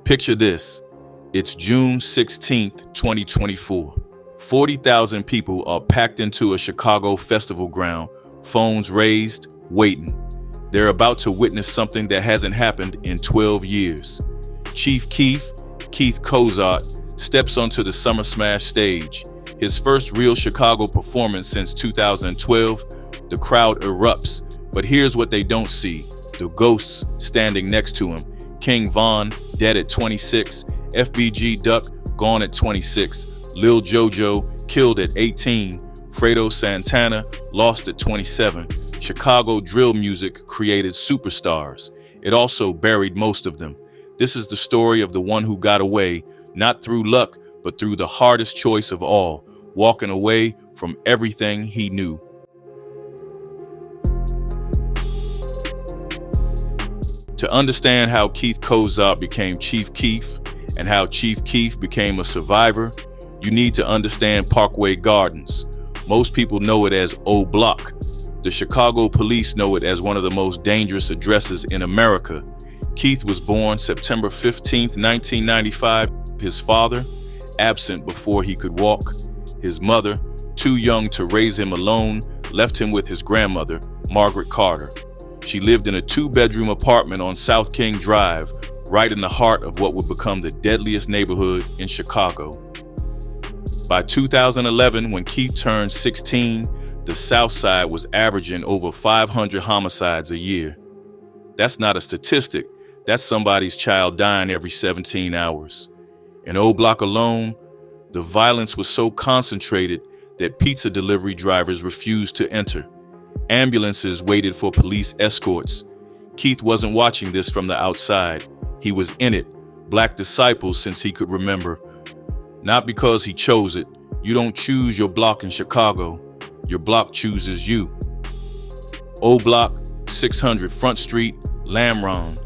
Picture this. It's June 16th, 2024. 40,000 people are packed into a Chicago festival ground, phones raised, waiting. They're about to witness something that hasn't happened in 12 years. Chief Keef, Keith Cozart, steps onto the Summer Smash stage. His first real Chicago performance since 2012. The crowd erupts, but here's what they don't see. The ghosts standing next to him. King Von, dead at 26. FBG Duck, gone at 26. Lil JoJo, killed at 18. Fredo Santana, lost at 27. Chicago drill music created superstars. It also buried most of them. This is the story of the one who got away, not through luck, but through the hardest choice of all, walking away from everything he knew. To understand how Keith Cozart became Chief Keef and how Chief Keef became a survivor, you need to understand Parkway Gardens. Most people know it as O Block. The Chicago police know it as one of the most dangerous addresses in America. Keith was born September 15th, 1995. His father, absent before he could walk. His mother, too young to raise him alone, left him with his grandmother, Margaret Carter. She lived in a 2-bedroom apartment on South King Drive, right in the heart of what would become the deadliest neighborhood in Chicago. By 2011, when Keith turned 16, the South Side was averaging over 500 homicides a year. That's not a statistic. That's somebody's child dying every 17 hours. In O Block alone, the violence was so concentrated that pizza delivery drivers refused to enter. Ambulances waited for police escorts. Keith wasn't watching this from the outside. He was in it, black disciples since he could remember. Not because he chose it. You don't choose your block in Chicago. Your block chooses you. O Block, 600 Front Street, Lamron.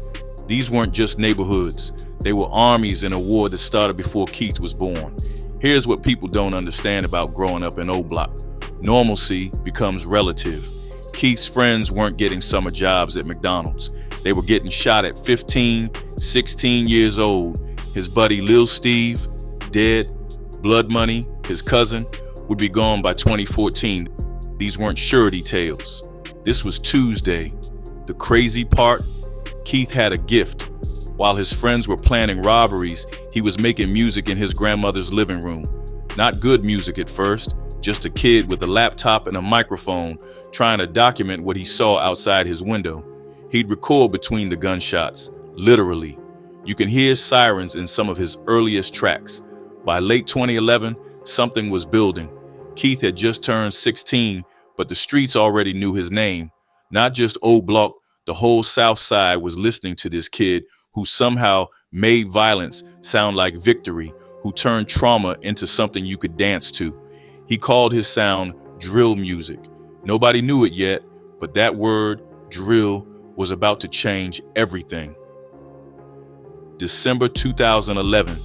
These weren't just neighborhoods. They were armies in a war that started before Keith was born. Here's what people don't understand about growing up in O Block. Normalcy becomes relative. Keith's friends weren't getting summer jobs at McDonald's. They were getting shot at 15, 16 years old. His buddy Lil Steve, dead. Blood Money, his cousin, would be gone by 2014. These weren't surety tales. This was Tuesday. The crazy part, Keith had a gift. While his friends were planning robberies, he was making music in his grandmother's living room. Not good music at first, just a kid with a laptop and a microphone trying to document what he saw outside his window. He'd record between the gunshots, literally. You can hear sirens in some of his earliest tracks. By late 2011, something was building. Keith had just turned 16, but the streets already knew his name. Not just O Block, the whole South Side was listening to this kid who somehow made violence sound like victory, who turned trauma into something you could dance to. He called his sound drill music. Nobody knew it yet, but that word, drill, was about to change everything. December 2011,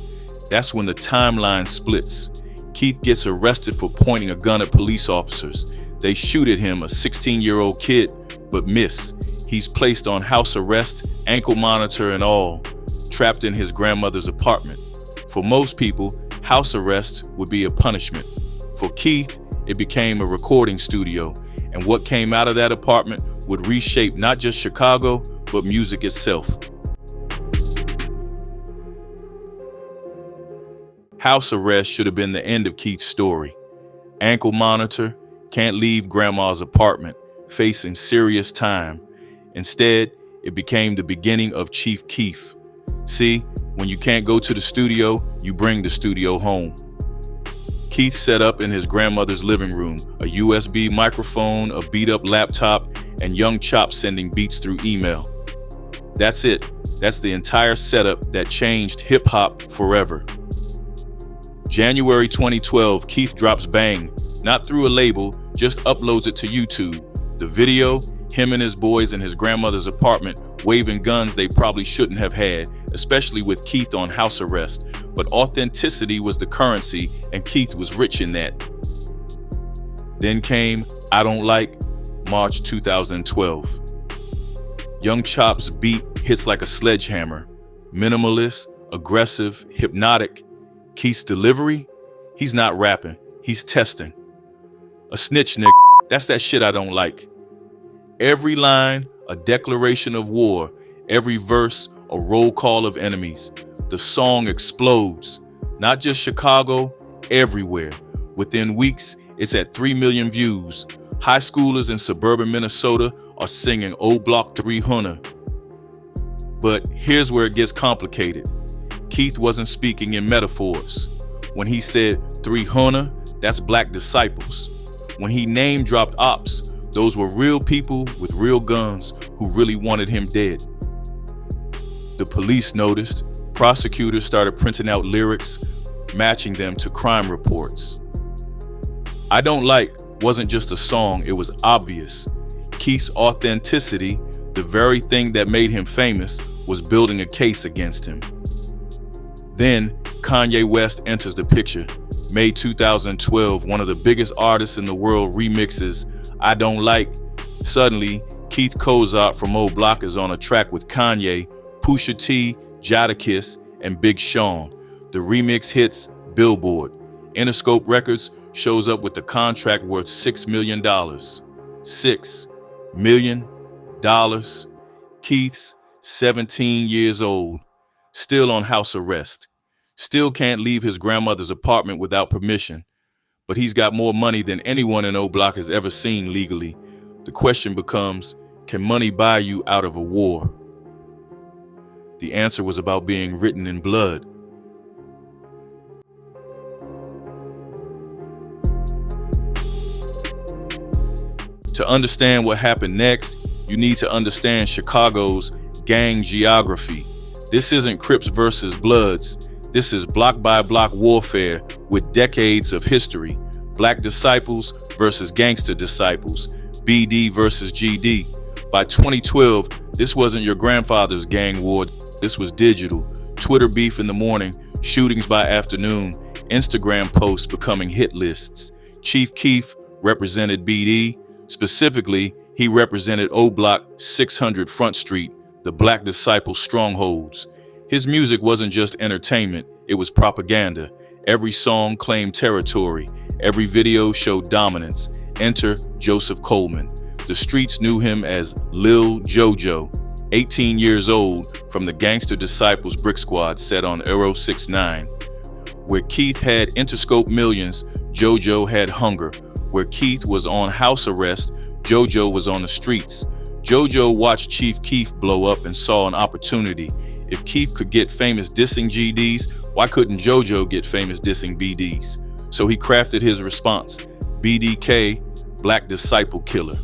that's when the timeline splits. Keith gets arrested for pointing a gun at police officers. They shoot at him, a 16-year-old kid, but miss. He's placed on house arrest, ankle monitor and all, trapped in his grandmother's apartment. For most people, house arrest would be a punishment. For Keith, it became a recording studio, and what came out of that apartment would reshape not just Chicago, but music itself. House arrest should have been the end of Keith's story. Ankle monitor, can't leave grandma's apartment, facing serious time. Instead, it became the beginning of Chief Keef. See, when you can't go to the studio, you bring the studio home. Keith set up in his grandmother's living room, a USB microphone, a beat-up laptop, and young Chop sending beats through email. That's it. That's the entire setup that changed hip-hop forever. January 2012, Keith drops Bang, not through a label, just uploads it to YouTube. The video, him and his boys in his grandmother's apartment waving guns they probably shouldn't have had, especially with Keith on house arrest. But authenticity was the currency, and Keith was rich in that. Then came I Don't Like, March 2012. Young Chop's beat hits like a sledgehammer. Minimalist, aggressive, hypnotic. Keith's delivery, he's not rapping, he's testing. A snitch, nigga, that's that shit I don't like. Every line, a declaration of war. Every verse, a roll call of enemies. The song explodes. Not just Chicago, everywhere. Within weeks, it's at 3 million views. High schoolers in suburban Minnesota are singing Old Block 300. But here's where it gets complicated. Keith wasn't speaking in metaphors. When he said 300, that's black disciples. When he name-dropped ops, those were real people with real guns who really wanted him dead. The police noticed. Prosecutors started printing out lyrics, matching them to crime reports. I Don't Like wasn't just a song, it was obvious. Keith's authenticity, the very thing that made him famous, was building a case against him. Then Kanye West enters the picture. May 2012, one of the biggest artists in the world remixes I Don't Like. Suddenly, Keith Kozart from Old Block is on a track with Kanye, Pusha T, Jadakiss, and Big Sean. The remix hits Billboard. Interscope Records shows up with a contract worth $6 million. $6 million. Keith's 17 years old, still on house arrest. Still can't leave his grandmother's apartment without permission. But he's got more money than anyone in O Block has ever seen legally. The question becomes, can money buy you out of a war? The answer was about being written in blood. To understand what happened next, you need to understand Chicago's gang geography. This isn't Crips versus Bloods. This is block by block warfare with decades of history. Black disciples versus gangster disciples. BD versus GD. By 2012, this wasn't your grandfather's gang war. This was digital. Twitter beef in the morning, shootings by afternoon, Instagram posts becoming hit lists. Chief Keef represented BD. Specifically, he represented O Block 600 Front Street, the Black Disciple strongholds. His music wasn't just entertainment, it was propaganda. Every song claimed territory. Every video showed dominance. Enter Joseph Coleman. The streets knew him as Lil JoJo, 18 years old, from the Gangster Disciples Brick Squad set on Euro 69. Where Keith had Interscope millions, JoJo had hunger. Where Keith was on house arrest, JoJo was on the streets. JoJo watched Chief Keef blow up and saw an opportunity. If Keef could get famous dissing GDs, why couldn't JoJo get famous dissing BDs? So he crafted his response, BDK, Black Disciple Killer.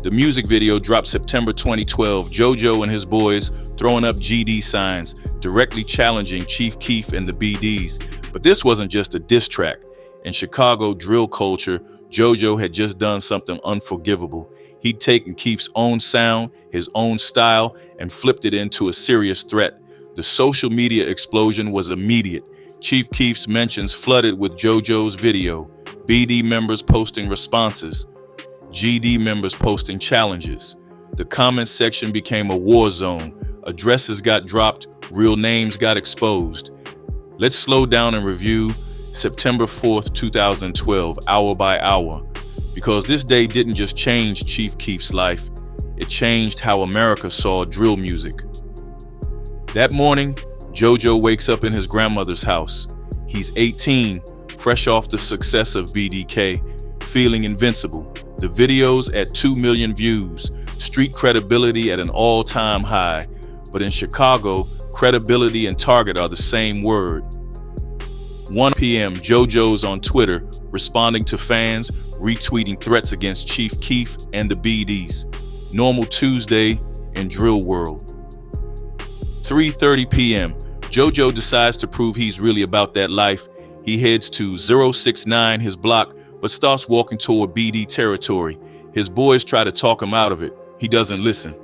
The music video dropped September 2012, JoJo and his boys throwing up GD signs, directly challenging Chief Keef and the BDs. But this wasn't just a diss track. In Chicago drill culture, JoJo had just done something unforgivable. He'd taken Keef's own sound, his own style, and flipped it into a serious threat. The social media explosion was immediate. Chief Keef's mentions flooded with JoJo's video, BD members posting responses, GD members posting challenges. The comments section became a war zone. Addresses got dropped, real names got exposed. Let's slow down and review September 4th, 2012, hour by hour, because this day didn't just change Chief Keef's life, it changed how America saw drill music. That morning, JoJo wakes up in his grandmother's house. He's 18, fresh off the success of BDK, feeling invincible. The video's at 2 million views, street credibility at an all-time high. But in Chicago, credibility and target are the same word. 1 p.m., JoJo's on Twitter, responding to fans, retweeting threats against Chief Keef and the BDs. Normal Tuesday in drill world. 3:30 p.m., JoJo decides to prove he's really about that life. He heads to 069, his block, but starts walking toward BD territory. His boys try to talk him out of it. He doesn't listen.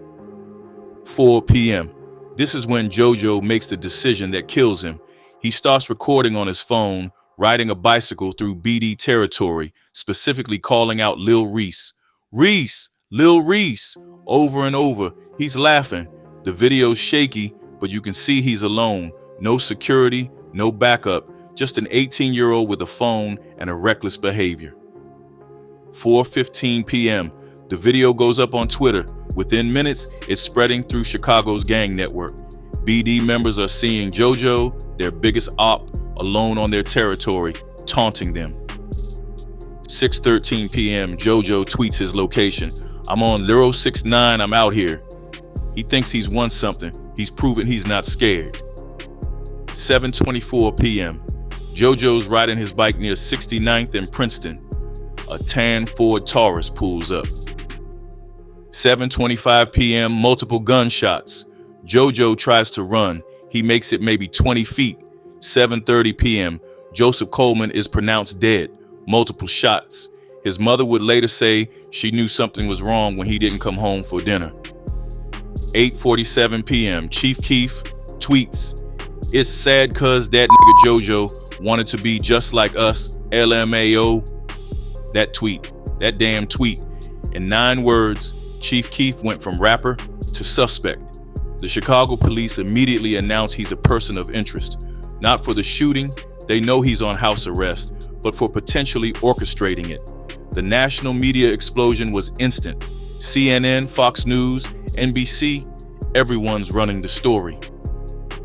4 p.m. This is when JoJo makes the decision that kills him. He starts recording on his phone, riding a bicycle through BD territory, specifically calling out Lil Reese. Reese! Lil Reese! Over and over. He's laughing. The video's shaky, but you can see he's alone. No security, no backup, just an 18-year-old with a phone and a reckless behavior. 4:15 p.m. The video goes up on Twitter. Within minutes, it's spreading through Chicago's gang network. BD members are seeing JoJo, their biggest op, alone on their territory, taunting them. 6:13 p.m. JoJo tweets his location. I'm on 069, I'm out here. He thinks he's won something. He's proven he's not scared. 7:24 p.m. JoJo's riding his bike near 69th and Princeton. A tan Ford Taurus pulls up. 7:25 p.m. Multiple gunshots. JoJo tries to run. He makes it maybe 20 feet. 7:30 p.m. Joseph Coleman is pronounced dead. Multiple shots. His mother would later say she knew something was wrong when he didn't come home for dinner. 8:47 p.m. Chief Keef tweets, "It's sad cuz that nigga JoJo wanted to be just like us, LMAO." That tweet, that damn tweet. In 9 words, Chief Keef went from rapper to suspect. The Chicago police immediately announced he's a person of interest. Not for the shooting, they know he's on house arrest, but for potentially orchestrating it. The national media explosion was instant. CNN, Fox News, NBC, everyone's running the story.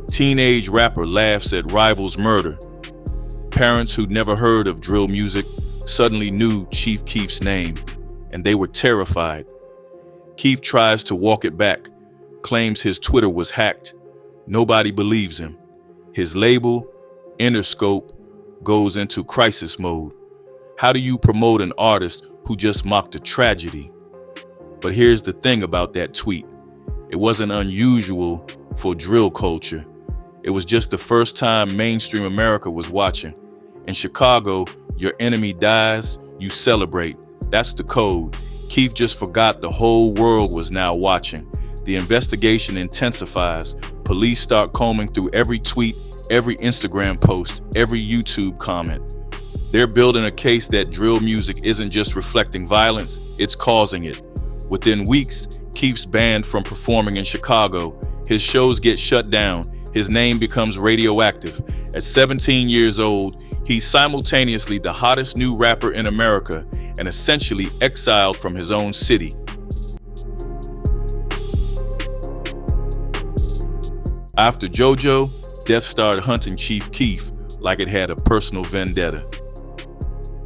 Teenage rapper laughs at rival's murder. Parents who'd never heard of drill music suddenly knew Chief Keef's name, and they were terrified. Keef tries to walk it back, claims his Twitter was hacked. Nobody believes him. His label, Interscope, goes into crisis mode. How do you promote an artist who just mocked a tragedy? But here's the thing about that tweet. It wasn't unusual for drill culture. It was just the first time mainstream America was watching. In Chicago, your enemy dies, you celebrate. That's the code. Keef just forgot the whole world was now watching. The investigation intensifies. Police start combing through every tweet, every Instagram post, every YouTube comment. They're building a case that drill music isn't just reflecting violence, it's causing it. Within weeks, Keef's banned from performing in Chicago. His shows get shut down. His name becomes radioactive. At 17 years old, he's simultaneously the hottest new rapper in America and essentially exiled from his own city. After JoJo, death started hunting Chief Keef like it had a personal vendetta.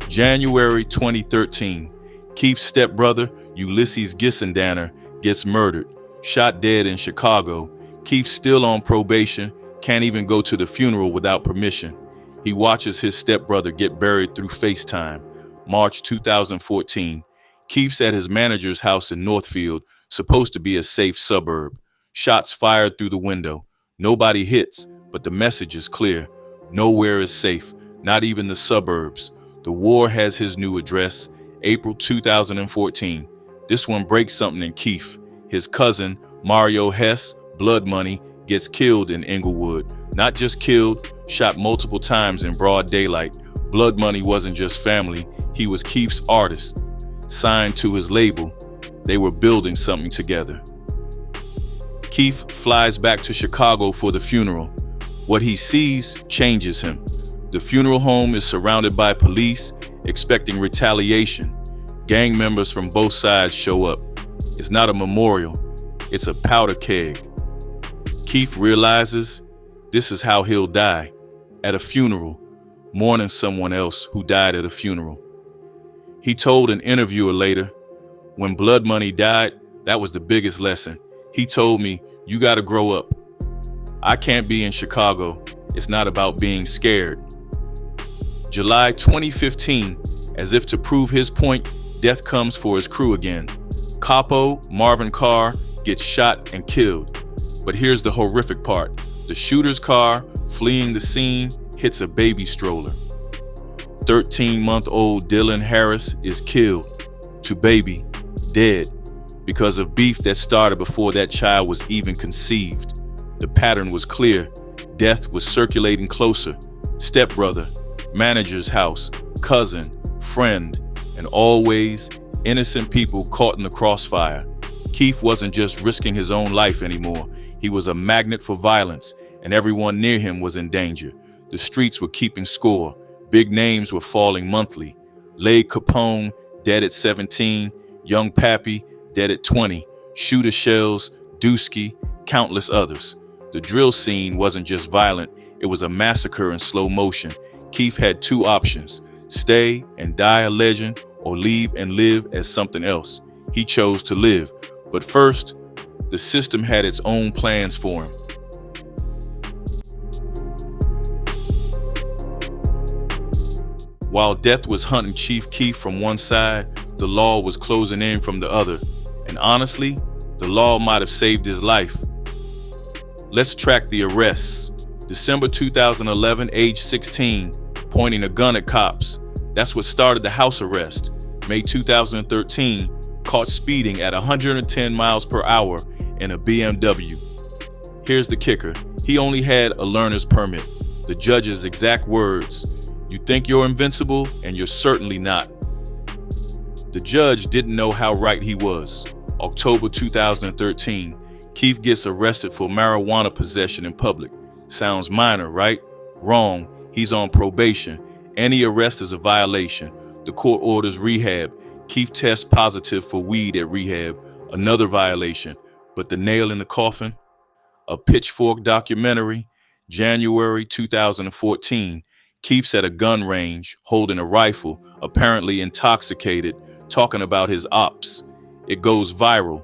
January 2013, Keef's stepbrother, Ulysses Gissendaner, gets murdered, shot dead in Chicago. Keef's still on probation, can't even go to the funeral without permission. He watches his stepbrother get buried through FaceTime. March 2014, Keef's at his manager's house in Northfield, supposed to be a safe suburb. Shots fired through the window. Nobody hits, but the message is clear. Nowhere is safe, not even the suburbs. The war has his new address, April 2014. This one breaks something in Keef. His cousin, Mario Hess, Blood Money, gets killed in Inglewood. Not just killed, shot multiple times in broad daylight. Blood Money wasn't just family, he was Keef's artist. Signed to his label, they were building something together. Keef flies back to Chicago for the funeral. What he sees changes him. The funeral home is surrounded by police, expecting retaliation. Gang members from both sides show up. It's not a memorial, it's a powder keg. Keef realizes this is how he'll die, at a funeral, mourning someone else who died at a funeral. He told an interviewer later, when Blood Money died, that was the biggest lesson. He told me, you gotta grow up. I can't be in Chicago. It's not about being scared. July 2015, as if to prove his point, death comes for his crew again. Capo, Marvin Carr, gets shot and killed. But here's the horrific part. The shooter's car, fleeing the scene, hits a baby stroller. 13-month-old Dylan Harris is killed. To baby, dead, because of beef that started before that child was even conceived. The pattern was clear. Death was circulating closer. Stepbrother, manager's house, cousin, friend, and always innocent people caught in the crossfire. Keef wasn't just risking his own life anymore. He was a magnet for violence, and everyone near him was in danger. The streets were keeping score. Big names were falling monthly. lled Capone, dead at 17. Young Pappy, dead at 20. Shooter Shells, Dusky, countless others. The drill scene wasn't just violent, it was a massacre in slow motion. Keef had two options: stay and die a legend, or leave and live as something else. He chose to live. But first, the system had its own plans for him. While death was hunting Chief Keef from one side, the law was closing in from the other. And honestly, the law might have saved his life. Let's track the arrests. December 2011, age 16, pointing a gun at cops. That's what started the house arrest. May 2013, caught speeding at 110 miles per hour in a BMW. Here's the kicker. He only had a learner's permit. The judge's exact words: "You think you're invincible, and you're certainly not." The judge didn't know how right he was. October 2013, Keef gets arrested for marijuana possession in public. Sounds minor, right? Wrong. He's on probation. Any arrest is a violation. The court orders rehab. Keef tests positive for weed at rehab. Another violation. But the nail in the coffin? A Pitchfork documentary, January 2014. Keef's at a gun range, holding a rifle, apparently intoxicated, talking about his ops. It goes viral.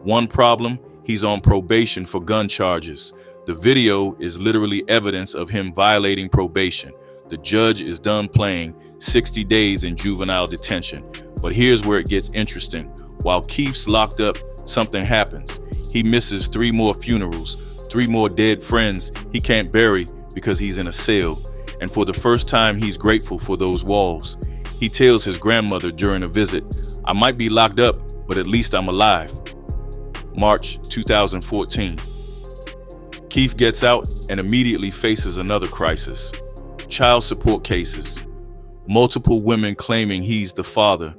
One problem, he's on probation for gun charges. The video is literally evidence of him violating probation. The judge is done playing, 60 days in juvenile detention. But here's where it gets interesting. While Keef's locked up, something happens. He misses 3 more funerals, 3 more dead friends he can't bury because he's in a cell. And for the first time, he's grateful for those walls. He tells his grandmother during a visit, "I might be locked up, but at least I'm alive." March 2014. Keef gets out and immediately faces another crisis. Child support cases. Multiple women claiming he's the father.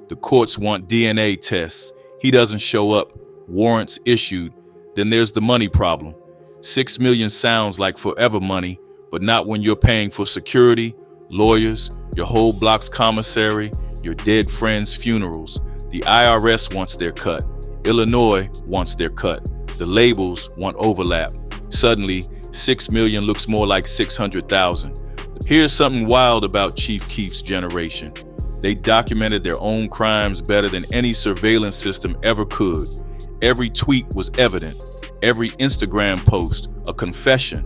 The courts want DNA tests. He doesn't show up. Warrants issued. Then there's the money problem. 6 million sounds like forever money, but not when you're paying for security, lawyers, your whole block's commissary, your dead friends' funerals. The IRS wants their cut. Illinois wants their cut. The labels want overlap. Suddenly, 6 million looks more like 600,000. Here's something wild about Chief Keef's generation. They documented their own crimes better than any surveillance system ever could. Every tweet was evident. Every Instagram post, a confession.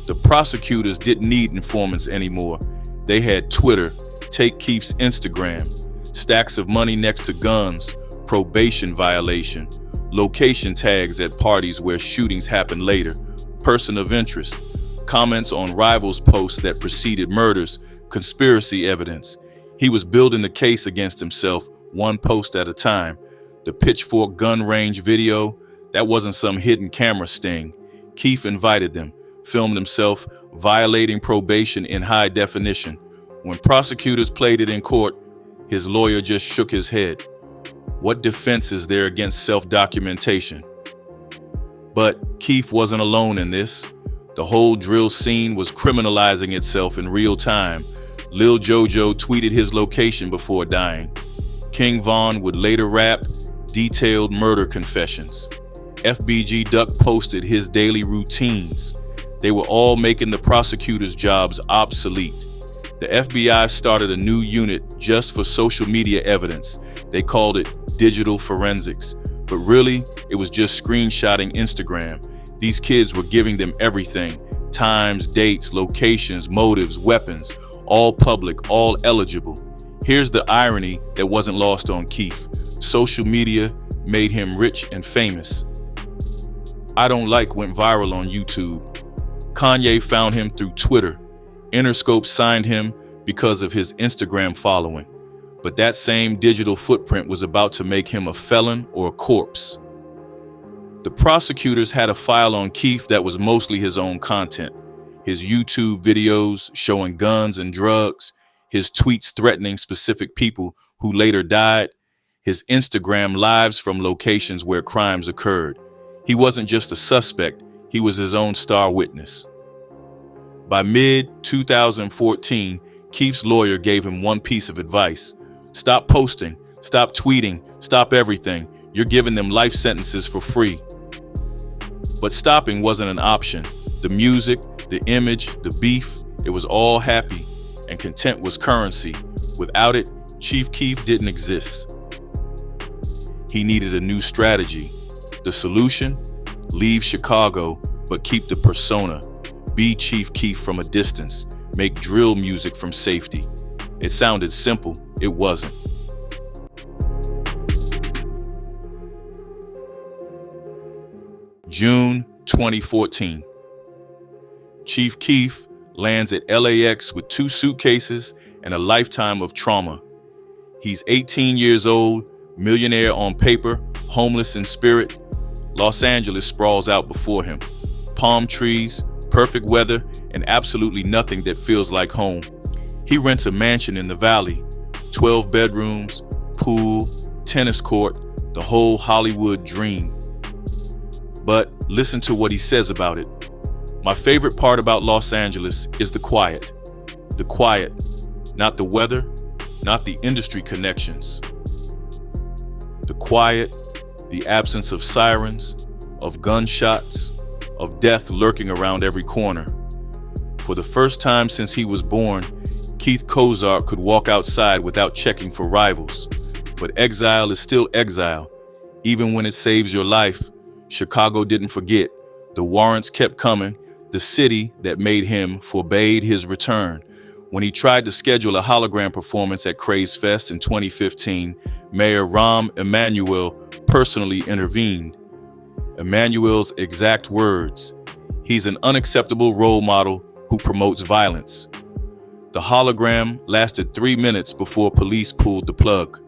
The prosecutors didn't need informants anymore. They had Twitter, take Keef's Instagram, stacks of money next to guns, probation violation, location tags at parties where shootings happened later, person of interest, comments on rivals' posts that preceded murders, conspiracy evidence. He was building the case against himself, one post at a time. The Pitchfork gun range video, that wasn't some hidden camera sting. Keef invited them, filmed himself violating probation in high definition. When prosecutors played it in court, his lawyer just shook his head. What defense is there against self-documentation? But Keef wasn't alone in this. The whole drill scene was criminalizing itself in real time. Lil JoJo tweeted his location before dying. King Von would later rap detailed murder confessions. FBG Duck posted his daily routines. They were all making the prosecutors' jobs obsolete. The FBI started a new unit just for social media evidence. They called it digital forensics. But really, it was just screenshotting Instagram. These kids were giving them everything: times, dates, locations, motives, weapons, all public, all eligible. Here's the irony that wasn't lost on Keef. Social media made him rich and famous. I Don't Like went viral on YouTube. Kanye found him through Twitter. Interscope signed him because of his Instagram following. But that same digital footprint was about to make him a felon or a corpse. The prosecutors had a file on Keef that was mostly his own content. His YouTube videos showing guns and drugs, his tweets threatening specific people who later died, his Instagram lives from locations where crimes occurred. He wasn't just a suspect, he was his own star witness. By mid-2014, Keef's lawyer gave him one piece of advice. Stop posting, stop tweeting, stop everything. You're giving them life sentences for free. But stopping wasn't an option. The music, the image, the beef, it was all happy, and content was currency. Without it, Chief Keef didn't exist. He needed a new strategy. The solution? Leave Chicago, but keep the persona. Be Chief Keef from a distance. Make drill music from safety. It sounded simple. It wasn't. June 2014. Chief Keef lands at LAX with 2 suitcases and a lifetime of trauma. He's 18 years old, millionaire on paper, homeless in spirit. Los Angeles sprawls out before him. Palm trees, perfect weather, and absolutely nothing that feels like home. He rents a mansion in the valley, 12 bedrooms, pool, tennis court, the whole Hollywood dream. But listen to what he says about it. My favorite part about Los Angeles is the quiet. The quiet, not the weather, not the industry connections. The quiet, the absence of sirens, of gunshots, of death lurking around every corner. For the first time since he was born, Keith Kozart could walk outside without checking for rivals. But Exile is still Exile. Even when it saves your life, Chicago didn't forget. The warrants kept coming. The city that made him forbade his return. When he tried to schedule a hologram performance at Craze Fest in 2015, Mayor Rahm Emanuel personally intervened. Emanuel's exact words: he's an unacceptable role model who promotes violence. The hologram lasted 3 minutes before police pulled the plug.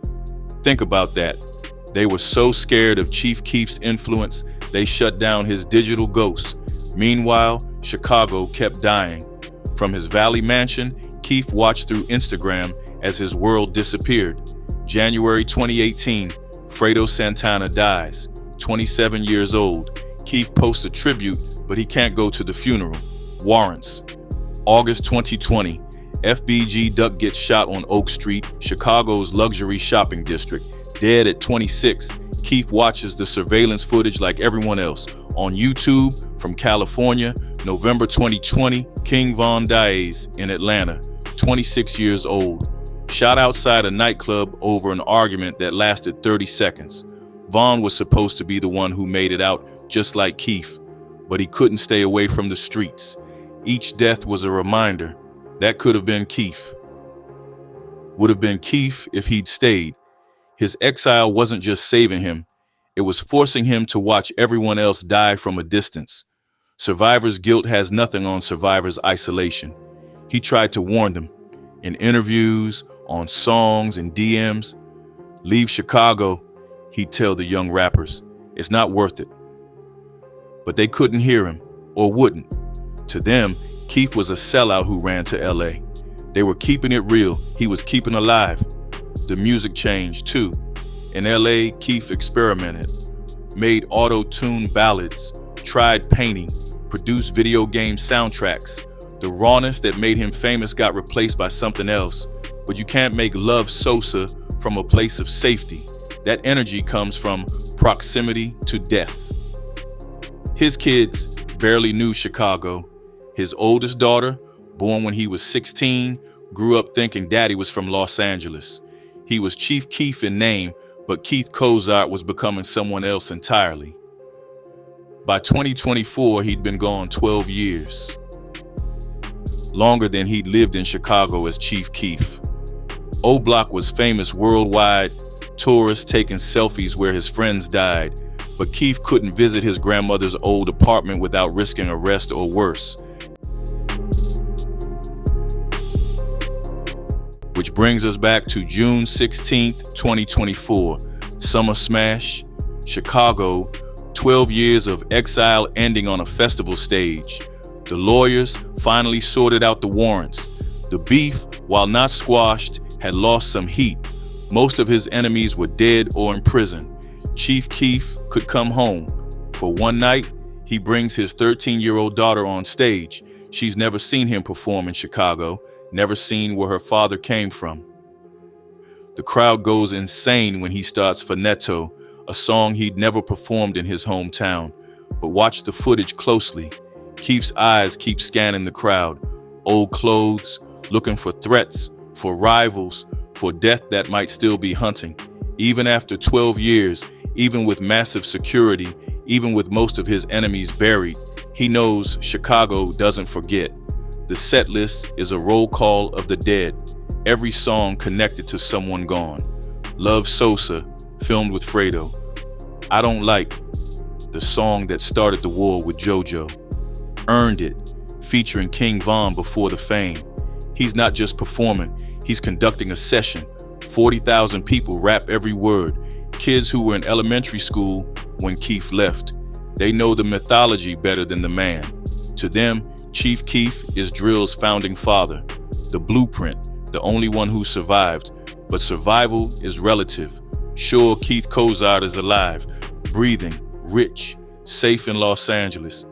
Think about that. They were so scared of Chief Keef's influence, they shut down his digital ghost. Meanwhile, Chicago kept dying. From his Valley mansion, Keef watched through Instagram as his world disappeared. January 2018, Fredo Santana dies, 27 years old. Keef posts a tribute, but he can't go to the funeral. Warrants. August 2020, FBG Duck gets shot on Oak Street, Chicago's luxury shopping district. Dead at 26, Keef watches the surveillance footage like everyone else. On YouTube, from California, November 2020, King Von Diaz in Atlanta, 26 years old. Shot outside a nightclub over an argument that lasted 30 seconds. Von was supposed to be the one who made it out, just like Keef, but he couldn't stay away from the streets. Each death was a reminder. That could have been Keef. Would have been Keef if he'd stayed. His exile wasn't just saving him, it was forcing him to watch everyone else die from a distance. Survivor's guilt has nothing on survivor's isolation. He tried to warn them, in interviews, on songs and DMs. Leave Chicago, he'd tell the young rappers. It's not worth it. But they couldn't hear him, or wouldn't. To them, Keef was a sellout who ran to LA. They were keeping it real, he was keeping alive. The music changed too. In LA, Keef experimented, made auto-tune ballads, tried painting, produced video game soundtracks. The rawness that made him famous got replaced by something else. But you can't make Love Sosa from a place of safety. That energy comes from proximity to death. His kids barely knew Chicago. His oldest daughter, born when he was 16, grew up thinking daddy was from Los Angeles. He was Chief Keef in name, but Keith Kozart was becoming someone else entirely. By 2024, he'd been gone 12 years. Longer than he'd lived in Chicago as Chief Keef. O-Block was famous worldwide, tourists taking selfies where his friends died, but Keef couldn't visit his grandmother's old apartment without risking arrest or worse. Which brings us back to June 16th, 2024. Summer Smash, Chicago, 12 years of exile ending on a festival stage. The lawyers finally sorted out the warrants. The beef, while not squashed, had lost some heat. Most of his enemies were dead or in prison. Chief Keef could come home. For one night, he brings his 13-year-old daughter on stage. She's never seen him perform in Chicago, never seen where her father came from. The crowd goes insane when he starts Finetto, a song he'd never performed in his hometown. But watch the footage closely. Keef's eyes keep scanning the crowd. Old clothes, looking for threats, for rivals, for death that might still be hunting. Even after 12 years, even with massive security, even with most of his enemies buried, he knows Chicago doesn't forget. The set list is a roll call of the dead, every song connected to someone gone. Love Sosa, filmed with Fredo. I Don't Like, the song that started the war with JoJo. Earned It, featuring King Von before the fame. He's not just performing, he's conducting a session. 40,000 people rap every word. Kids who were in elementary school when Keef left. They know the mythology better than the man. To them, Chief Keef is drill's founding father, the blueprint, the only one who survived. But survival is relative. Sure, Keith Cozart is alive, breathing, rich, safe in Los Angeles.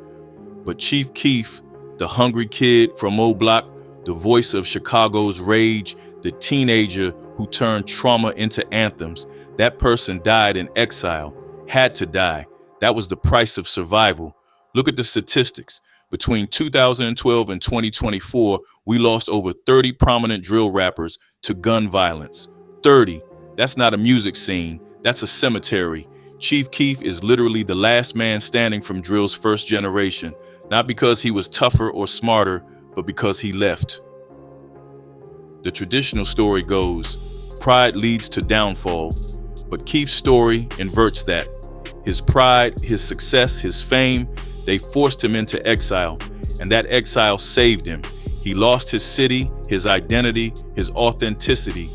But Chief Keef, the hungry kid from O Block, the voice of Chicago's rage, the teenager who turned trauma into anthems, that person died in exile, had to die. That was the price of survival. Look at the statistics. Between 2012 and 2024, we lost over 30 prominent drill rappers to gun violence. 30. That's not a music scene. That's a cemetery. Chief Keef is literally the last man standing from drill's first generation, not because he was tougher or smarter, but because he left. The traditional story goes, pride leads to downfall, but Keef's story inverts that. His pride, his success, his fame, they forced him into exile, and that exile saved him. He lost his city, his identity, his authenticity,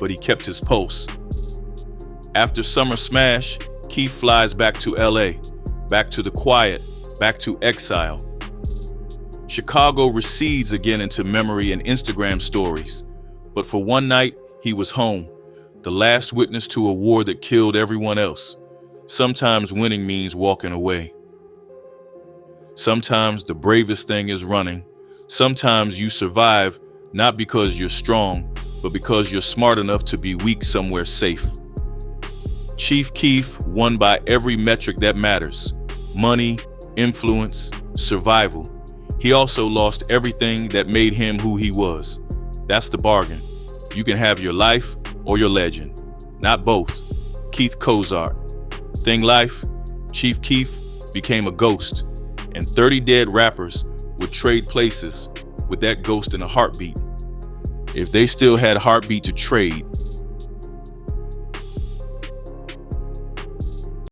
but he kept his pulse. After Summer Smash, Keef flies back to LA, back to the quiet, back to exile. Chicago recedes again into memory and Instagram stories. But for one night, he was home, the last witness to a war that killed everyone else. Sometimes winning means walking away. Sometimes the bravest thing is running. Sometimes you survive not because you're strong, but because you're smart enough to be weak somewhere safe. Chief Keef won by every metric that matters: money, influence, survival. He also lost everything that made him who he was. That's the bargain. You can have your life or your legend, not both. Keith Cozart. Thing life, Chief Keef became a ghost, and 30 dead rappers would trade places with that ghost in a heartbeat. If they still had heartbeat to trade,